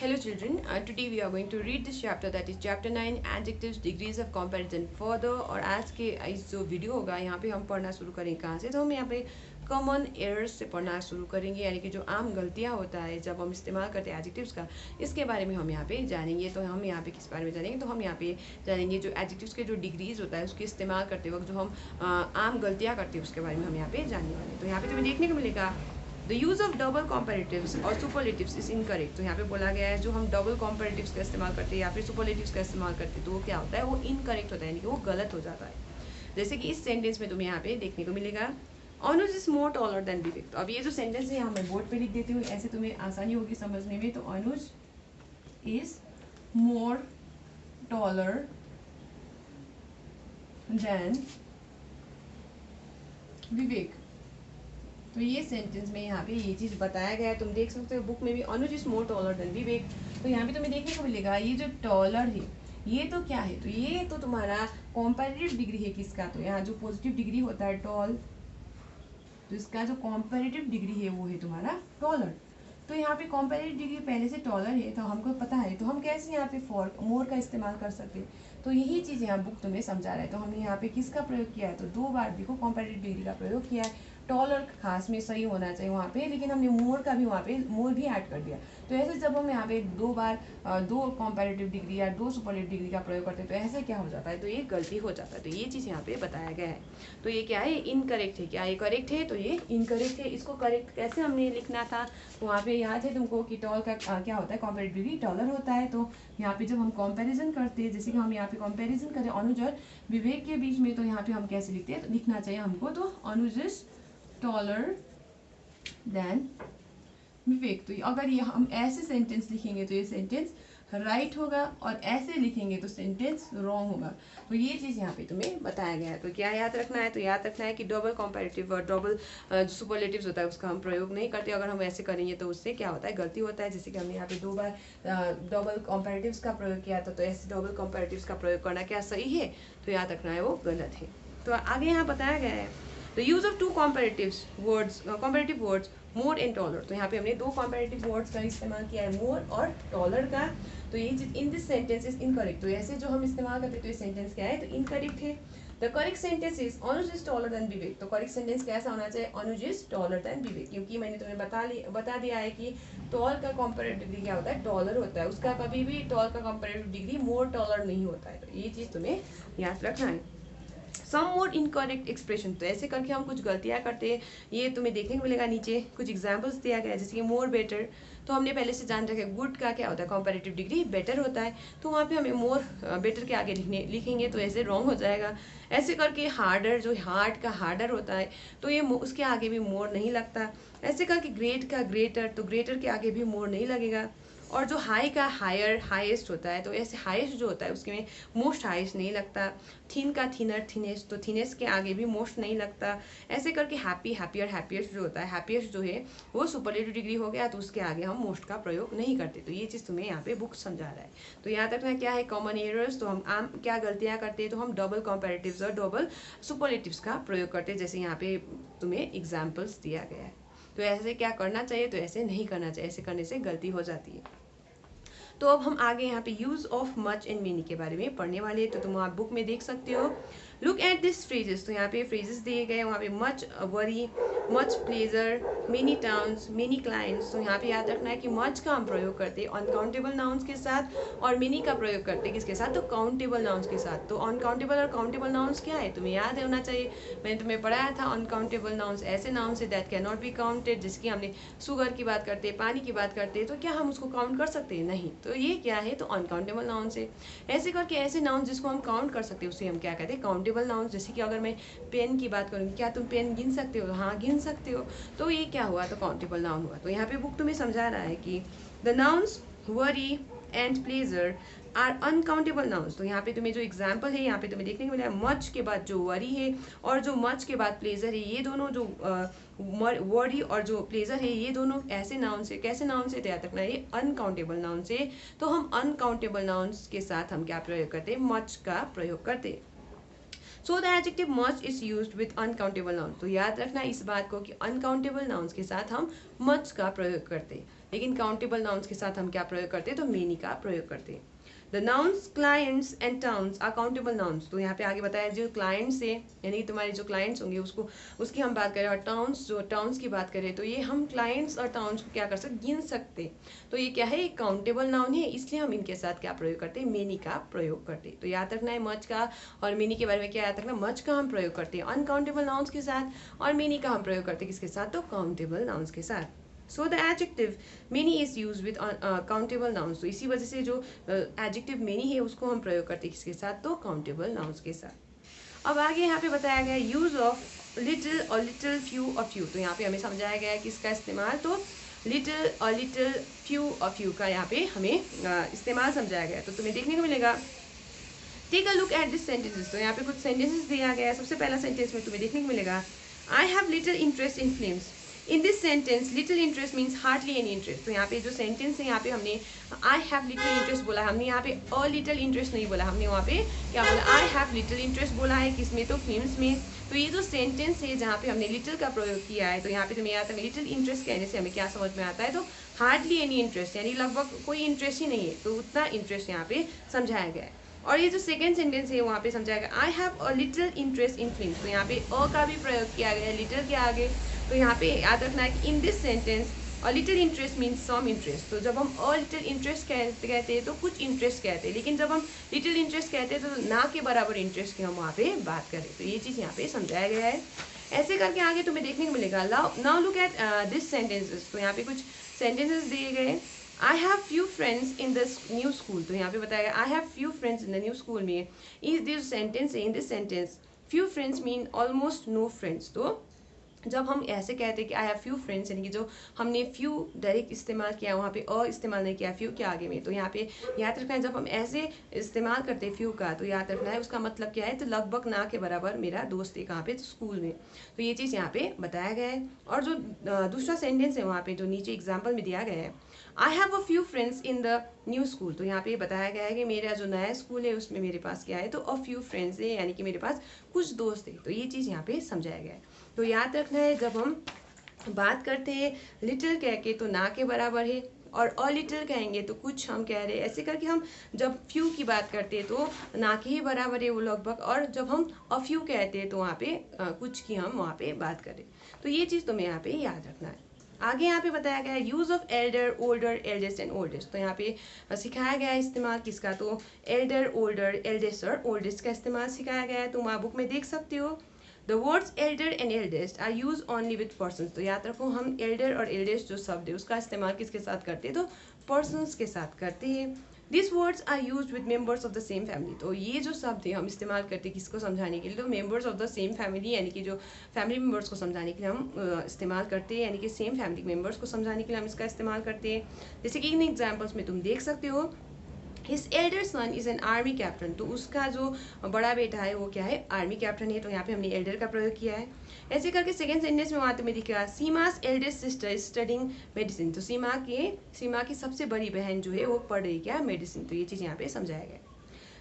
Hello children, today we are going to read this chapter, that is chapter 9 adjectives degrees of comparison further। और आज के इस जो video होगा यहाँ पे हम पढ़ना शुरू करेंगे कहाँ से, तो हम यहाँ पे कॉमन एरर्स से पढ़ना शुरू करेंगे, यानी कि जो आम गलतियाँ होता है जब हम इस्तेमाल करते हैं एडजेक्टिव्स का, इसके बारे में हम यहाँ पे जानेंगे। तो हम यहाँ पे किस बारे में जानेंगे, तो हम यहाँ पे जानेंगे जो एडजेक्टिव्स के जो डिग्रीज होता है उसके इस्तेमाल करते वक्त जो हम आम गलतियाँ करते हैं उसके बारे में हम यहाँ पे जानने वाले हैं। तो यहाँ पे तुम्हें देखने को मिलेगा द यूज़ ऑफ डबल कॉम्पेरेटिव्स और सुपरलेटिव्स इज इनकरेक्ट। तो यहाँ पे बोला गया है जो हम डबल कॉम्पेरेटिव्स का इस्तेमाल करते हैं या फिर सुपरलेटिव्स का इस्तेमाल करते हैं तो वो क्या होता है, वो इनकरेक्ट होता है, यानी कि वो गलत हो जाता है। जैसे कि इस सेंटेंस में तुम्हें यहाँ पे देखने को मिलेगा अनुज is more taller than Vivek. तो अब ये जो सेंटेंस है यहाँ मैं बोर्ड पे लिख देती हूँ, ऐसे तुम्हें आसानी होगी समझने में। तो अनुज is more taller than Vivek. तो ये सेंटेंस में यहाँ पे ये चीज़ बताया गया है, तुम देख सकते हो बुक में भी अनुज is more taller than Vivek. तो यहाँ पे तुम्हें देखने को मिलेगा ये जो टॉलर है ये तो क्या है, तो ये तो तुम्हारा कॉम्पैरेटिव डिग्री है किसका, तो यहाँ जो पॉजिटिव डिग्री होता है टॉल, तो इसका जो कॉम्पैरेटिव डिग्री है वो है तुम्हारा टॉलर। तो यहाँ पे कॉम्पैरेटिव डिग्री पहले से टॉलर है तो हमको पता है, तो हम कैसे यहाँ पे फॉर मोर का इस्तेमाल कर सकते हैं, तो यही चीज़ यहाँ बुक तुम्हें समझा रहा है। तो हमने यहाँ पे किसका प्रयोग किया है, तो 2 बार देखो कॉम्पैरेटिव डिग्री का प्रयोग किया है। टॉलर खास में सही होना चाहिए वहाँ पे, लेकिन हमने मोर का भी वहाँ पे मोर भी ऐड कर दिया। तो ऐसे जब हम यहाँ पे 2 बार 2 कॉम्पैरेटिव डिग्री या 2 सुपरलेटिव डिग्री का प्रयोग करते हैं तो ऐसे क्या हो जाता है, तो ये गलती हो जाता है। तो ये चीज़ यहाँ पे बताया गया है। तो ये क्या है, इनकरेक्ट है। क्या ये करेक्ट है, तो ये इनकरेक्ट है। इसको करेक्ट कैसे हमने लिखना था, तो वहाँ पे याद है तुमको कि टॉल का क्या होता है, कॉम्पैरेटिव डिग्री टॉलर होता है। तो यहाँ पे जब हम कंपैरिजन करते हैं, जैसे कि हम यहाँ पे कंपैरिजन करें अनुज और विवेक के बीच में, तो यहाँ पे हम कैसे लिखते हैं, तो लिखना चाहिए हमको तो अनुज इज टॉलर देन विवेक। तो अगर ये हम ऐसे सेंटेंस लिखेंगे तो ये सेंटेंस राइट होगा, और ऐसे लिखेंगे तो सेंटेंस रॉन्ग होगा। तो ये चीज़ यहाँ पे तुम्हें बताया गया है। तो क्या याद रखना है, तो याद रखना है कि डबल कॉम्पैरेटिव और डबल सुपरलेटिव्स होता है उसका हम प्रयोग नहीं करते। अगर हम ऐसे करेंगे तो उससे क्या होता है, गलती होता है। जैसे कि हमने यहाँ पे 2 बार डबल कॉम्पैरेटिव्स का प्रयोग किया था, तो ऐसे डबल कॉम्पैरेटिव्स का प्रयोग करना क्या सही है, तो याद रखना है वो गलत है। तो आगे यहाँ बताया गया है the use of 2 comparative words more and taller. तो यहाँ पे हमने 2 कॉम्पैरेटिव वर्ड्स का इस्तेमाल किया है, मोर और टॉलर का। तो ये चीज इन दिस सेंटेंस इज इनकरेक्ट। तो ऐसे जो हम इस्तेमाल करते हैं तो ये सेंटेंस क्या है, तो इनकरेक्ट है। The correct sentence is Anuj is taller than Vivek. तो करेक्ट सेंटेंस कैसा होना चाहिए, Anuj is taller than Vivek, क्योंकि मैंने तुम्हें बता दिया है कि टॉल का कॉम्पैरेटिव डिग्री क्या होता है, टॉलर होता है। उसका कभी भी टॉल का कॉम्पैरेटिव डिग्री मोर टॉलर नहीं होता है। तो ये चीज तुम्हें याद रखना है। सम मोर इनकरेक्ट एक्सप्रेशन, तो ऐसे करके हम कुछ गलतियाँ करते हैं, ये तुम्हें देखने को मिलेगा। नीचे कुछ एग्जांपल्स दिया गया है, जैसे कि मोर बेटर। तो हमने पहले से जान रखे गुड का क्या होता है, कॉम्पैरेटिव डिग्री बेटर होता है। तो वहाँ पे हमें मोर बेटर के आगे लिखेंगे तो ऐसे रॉन्ग हो जाएगा। ऐसे करके हार्डर, जो हार्ड का हार्डर होता है तो ये उसके आगे भी मोर नहीं लगता। ऐसे करके ग्रेट का ग्रेटर, तो ग्रेटर के आगे भी मोर नहीं लगेगा। और जो हाई का हायर, हाईएस्ट होता है, तो ऐसे हाईएस्ट जो होता है उसके में मोस्ट हाईएस्ट नहीं लगता। थिन का थिनर, थिनेस्ट, तो थिनेस्ट के आगे भी मोस्ट नहीं लगता। ऐसे करके हैप्पी, हैप्पियर, हैप्पीएस्ट जो होता है, हैप्पीएस्ट जो है वो सुपरलेटिव डिग्री हो गया, तो उसके आगे हम मोस्ट का प्रयोग नहीं करते। तो ये चीज़ तुम्हें यहाँ पे बुक समझा रहा है। तो याद रखना क्या है, कॉमन एरर्स। तो हम आम क्या गलतियाँ करते हैं, तो हम डबल कॉम्पैरेटिव्स और डबल सुपरलेटिव्स का प्रयोग करते हैं, जैसे यहाँ पे तुम्हें एग्जाम्पल्स दिया गया है। तो ऐसे क्या करना चाहिए, तो ऐसे नहीं करना चाहिए, ऐसे करने से गलती हो जाती है। तो अब हम आगे यहाँ पे use of much and many के बारे में पढ़ने वाले हैं। तो तुम आप बुक में देख सकते हो, लुक एट दिस फ्रेजेस। तो यहाँ पे फ्रेजेस दिए गए, वहाँ पे much worry, much pleasure, many towns, many clients. तो यहाँ पे याद रखना है कि मच का हम प्रयोग करते हैं अनकाउंटेबल नाउन्स के साथ, और मेनी का प्रयोग करते हैं किसके साथ, तो काउंटेबल नाउन्स के साथ। तो अनकाउंटेबल और काउंटेबल नाउन्स क्या है, तुम्हें याद होना चाहिए, मैंने तुम्हें पढ़ाया था। अनकाउंटेबल नाउन्स ऐसे नाउन्स है that can not be counted, जिसकी हमने शुगर की बात करते हैं, पानी की बात करते हैं, तो क्या हम उसको काउंट कर सकते हैं, नहीं। तो ये क्या है, तो अनकाउंटेबल नाउन्स है। ऐसे करके ऐसे नाउन्स जिसको हम काउंट कर सकते हैं उसे हम क्या कहते हैं, काउंटेबल नाउन्स। जैसे कि अगर मैं पेन की बात करूँगी, क्या तुम पेन गिन सकते हो, हाँ गिन सकते हो, तो ये क्या हुआ, तो काउंटेबल नाउन हुआ। तो यहाँ पे बुक तुम्हें समझा रहा है कि the nouns worry and pleasure are uncountable nouns. तो यहाँ पे तुम्हें जो एग्जाम्पल है, यहाँ पे तुम्हें देखने को मिला है मच के बाद जो वरी है और जो मच के बाद प्लेजर है, ये दोनों जो वरी और जो प्लेजर है, ये दोनों ऐसे नाउन से, कैसे नाउन से, याद रखना है ये अनकाउंटेबल नाउन से। तो हम अनकाउंटेबल नाउन्स के साथ हम क्या प्रयोग करते हैं, मच का प्रयोग करते हैं। So the adjective much is used with uncountable noun. तो याद रखना इस बात को कि अनकाउंटेबल नाउन्स के साथ हम मच का प्रयोग करते हैं। लेकिन काउंटेबल नाउन्स के साथ हम क्या प्रयोग करते हैं, तो मेनी का प्रयोग करते हैं। The nouns clients and towns are countable nouns. तो यहाँ पे आगे बताया जो क्लाइंट्स है यानी कि तुम्हारे जो क्लाइंट्स होंगे उसकी हम बात करें, और टाउन्स की बात करें तो ये हम क्लाइंट्स और टाउन्स को क्या कर सकते, गिन सकते। तो ये क्या है, एक काउंटेबल नाउन है, इसलिए हम इनके साथ क्या प्रयोग करते हैं, मेनी का प्रयोग करते हैं। तो याद रखना है मच का और मेनी के बारे में क्या याद रखना, मच का हम प्रयोग करते हैं अनकाउंटेबल नाउन्स के साथ और मेनी का हम प्रयोग करते हैं किसके साथ, तो काउंटेबल नाउन्स के साथ। So the adjective many is use with countable nouns. तो इसी वजह से जो एडजेक्टिव मेनी है उसको हम प्रयोग करते हैं किसके साथ, तो काउंटेबल नाउन्स के साथ। अब आगे यहाँ पे बताया गया यूज ऑफ लिटिल और लिटिल फ्यू और फ्यू। तो यहाँ पे हमें समझाया गया है कि इसका इस्तेमाल, तो लिटिल और लिटिल फ्यू और फ्यू का यहाँ पे हमें इस्तेमाल समझाया गया है। तो तुम्हें देखने को मिलेगा, take a look at this sentences. तो यहाँ पे कुछ सेंटेंसेस दिया गया है। सबसे पहला सेंटेंस में तुम्हें देखने को मिलेगा, I have little interest in films. In this sentence little interest means hardly any interest. तो यहाँ पे जो सेंटेंस है यहाँ पे हमने आई हैव लिटिल इंटरेस्ट बोला, हमने यहाँ पे अ लिटिल इंटरेस्ट नहीं बोला, हमने वहाँ पे क्या बोला, आई हैव लिटिल इंटरेस्ट बोला है। किसमें, तो फिल्म्स में। तो ये जो सेंटेंस है जहाँ पे हमने लिटिल का प्रयोग किया है, तो यहाँ पे तुम्हें आता है लिटिल इंटरेस्ट कहने से हमें क्या समझ में आता है, तो हार्डली एनी इंटरेस्ट यानी लगभग कोई इंटरेस्ट ही नहीं है, तो उतना इंटरेस्ट यहाँ पे समझाया गया है। और ये जो सेकंड सेंटेंस है वहाँ पे समझाएगा I have a little interest in films. तो यहाँ पे अ का भी प्रयोग किया गया है लिटिल के आगे। तो यहाँ पे याद रखना है कि in this sentence a little interest means some interest. तो जब हम अ लिटिल इंटरेस्ट कहते हैं तो कुछ इंटरेस्ट कहते हैं, लेकिन जब हम लिटिल इंटरेस्ट कहते हैं तो ना के बराबर इंटरेस्ट की हम वहाँ पे बात करें। तो ये चीज़ यहाँ पे समझाया गया है। ऐसे करके आगे तुम्हें देखने को मिलेगा, now look at this sentences. तो यहाँ पे कुछ सेंटेंसेस दिए गए, I have few friends in this new school. तो यहाँ पे बताया गया I have few friends in the new school में is this sentence, in this sentence few friends mean almost no friends. तो जब हम ऐसे कहते हैं कि आई हैव फ्यू फ्रेंड्स यानी कि जो हमने फ्यू डायरेक्ट इस्तेमाल किया वहाँ पे अ इस्तेमाल नहीं किया फ्यू के आगे में, तो यहाँ पे याद रखना है जब हम ऐसे इस्तेमाल करते हैं फ्यू का तो याद रखना है उसका मतलब क्या है, तो लगभग ना के बराबर मेरा दोस्त है कहाँ पे, तो स्कूल में। तो ये चीज़ यहाँ पे बताया गया है। और जो दूसरा सेंटेंस है वहाँ पे जो नीचे एग्जाम्पल में दिया गया है, आई have a few friends in the new school. तो यहाँ पे बताया गया है कि मेरा जो नया स्कूल है उसमें मेरे पास क्या है, तो अ फ्यू फ्रेंड्स है यानी कि मेरे पास कुछ दोस्त है। तो ये चीज़ यहाँ पे समझाया गया है। तो याद रखना है जब हम बात करते हैं लिटिल कह के तो ना के बराबर है, और अ लिटिल कहेंगे तो कुछ हम कह रहे हैं, ऐसे करके हम जब फ्यू की बात करते हैं तो ना के ही बराबर है वो लगभग, और जब हम अ फ्यू कहते हैं तो वहाँ पे कुछ की हम वहाँ पे बात करें। तो ये चीज़ तुम्हें यहाँ पे याद रखना है। आगे यहाँ पे बताया गया है use of Elder, older, eldest and oldest. तो यहाँ पे सिखाया गया है इस्तेमाल किसका, तो एल्डर, ओल्डर, एल्डेस्ट और ओल्डेस्ट का इस्तेमाल सिखाया गया है। तुम आप बुक में देख सकते हो। The words elder and eldest are use only with person. तो याद रखो हम एल्डर और एल्डेस्ट जो शब्द है उसका इस्तेमाल किसके साथ करते हैं, तो पर्सन्स के साथ करते हैं। This words are use with members of the same family. तो ये जो शब्द है हम इस्तेमाल करते हैं किसको समझाने के लिए, तो members of the same family यानी कि जो फैमिली मेंबर्स को समझाने के लिए हम इस्तेमाल करते हैं, यानी कि सेम फैमिली मेंबर्स को समझाने के लिए हम इसका इस्तेमाल करते हैं। जैसे कि इन एग्जाम्पल्स में तुम देख सकते हो, his elder son is an army captain. तो उसका जो बड़ा बेटा है वो क्या है, आर्मी कैप्टन है। तो यहाँ पे हमने एल्डर का प्रयोग किया है। ऐसे करके सेकंड सेंटेंस में वहाँ तुम्हें दिखेगा Seema's eldest sister is studying medicine. तो सीमा की सबसे बड़ी बहन जो है वो पढ़ रही क्या, मेडिसिन। तो ये चीज़ यहाँ पे समझाया गया।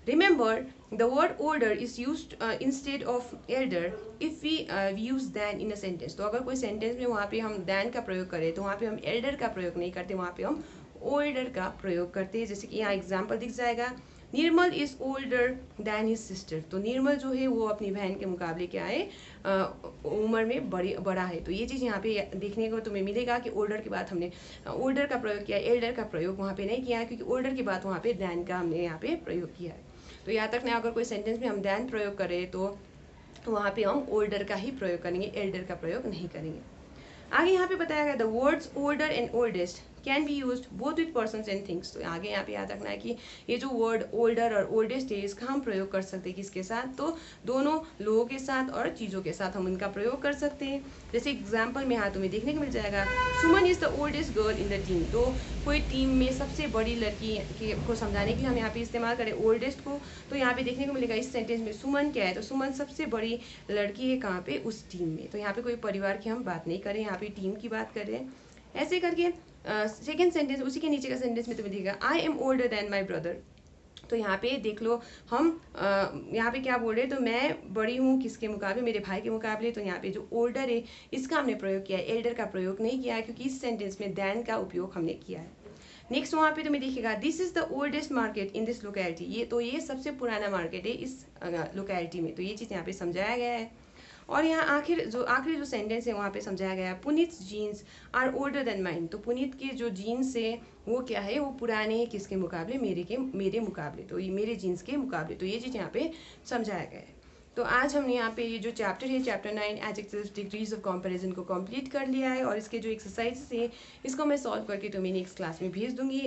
Remember, the word older is used instead of elder if we use than in a sentence. तो अगर कोई सेंटेंस में वहाँ पे हम than का प्रयोग करें तो वहाँ पे हम elder का प्रयोग नहीं करते, वहाँ पे हम older का प्रयोग करते हैं। जैसे कि यहाँ एग्जाम्पल दिख जाएगा, Nirmal is older than his sister. तो निर्मल जो है वो अपनी बहन के मुकाबले क्या है, उम्र में बड़ा है। तो ये चीज़ यहाँ पे देखने को तुम्हें मिलेगा कि ओल्डर के बाद हमने ओल्डर का प्रयोग किया, एल्डर का प्रयोग वहाँ पे नहीं किया है, क्योंकि ओल्डर के बाद वहाँ पे दैन का हमने यहाँ पे प्रयोग किया है। तो याद रखना अगर कोई सेंटेंस में हम दैन प्रयोग करें तो वहाँ पे हम ओल्डर का ही प्रयोग करेंगे, एल्डर का प्रयोग नहीं करेंगे। आगे यहाँ पे बताया गया the words older and oldest can be use both with persons and things. तो आगे यहाँ पे याद रखना है कि ये जो वर्ड ओल्डर और ओल्डेस्ट है इसका हम प्रयोग कर सकते हैं किसके साथ, तो दोनों लोगों के साथ और चीज़ों के साथ हम इनका प्रयोग कर सकते हैं। जैसे एग्जाम्पल में यहाँ तुम्हें देखने को मिल जाएगा, Suman is the oldest girl in the team. तो कोई टीम में सबसे बड़ी लड़की को समझाने के लिए हम यहाँ पे इस्तेमाल करें ओल्डेस्ट को, तो यहाँ पे देखने को मिलेगा इस सेंटेंस में सुमन क्या है, तो सुमन सबसे बड़ी लड़की है कहाँ पे, उस टीम में। तो यहाँ पे कोई परिवार की हम बात नहीं करें, यहाँ पे टीम की बात करें। ऐसे करके सेकेंड सेंटेंस उसी के नीचे का सेंटेंस में तुम्हें दिखेगा, I am older than my brother. तो यहाँ पे देख लो हम यहाँ पे क्या बोल रहे हैं, तो मैं बड़ी हूँ किसके मुकाबले, मेरे भाई के मुकाबले। तो यहाँ पे जो ओल्डर है इसका हमने प्रयोग किया है, एल्डर का प्रयोग नहीं किया है, क्योंकि इस सेंटेंस में दैन का उपयोग हमने किया है। नेक्स्ट वहाँ पे तुम्हें दिखेगा this is the oldest market in this locality, ये सबसे पुराना मार्केट है इस लोकेलिटी में। तो ये चीज़ यहाँ पे समझाया गया है। और यहाँ आखिरी जो सेंटेंस है वहाँ पे समझाया गया है Puneet jeans are older than mine. तो पुनीत के जो जीन्स है वो क्या है, वो पुराने हैं किसके मुकाबले, मेरे मुकाबले। तो ये मेरे जीन्स के मुकाबले। तो ये चीज़ यहाँ पे समझाया गया है। तो आज हमने यहाँ पे ये जो चैप्टर है chapter 9 adjectives degrees of comparison को कंप्लीट कर लिया है। और इसके जो एक्सरसाइजेस है इसको मैं सॉल्व करके तुम्हें नेक्स्ट क्लास में भेज दूंगी।